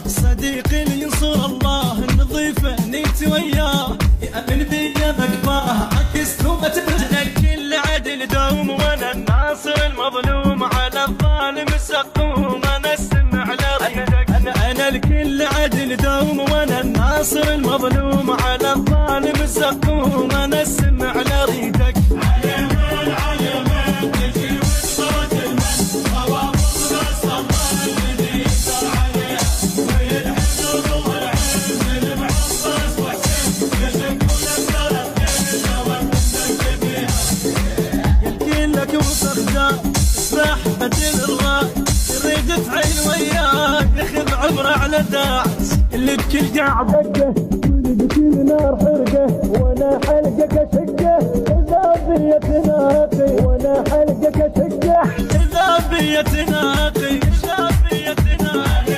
صديقي اللي ينصر الله النظيفه نيت وياه يأمن بيا مقفاه عكس له ما تبهنا الكل عدل دوم وانا الناصر المظلوم على الظالم السقوم انا السمع لريدك انا الكل عدل دوم وانا الناصر المظلوم على الظالم السقوم انا السمع لريدك اسمح بدل الراء تريد عين وياك ياخذ عمره على داعس اللي بكل قاع دقه بكل نار حرقه وانا حلقك اشقه اذا بي تناقي وانا حلقك اشقه اذا بي تناقي اذا بي تناقي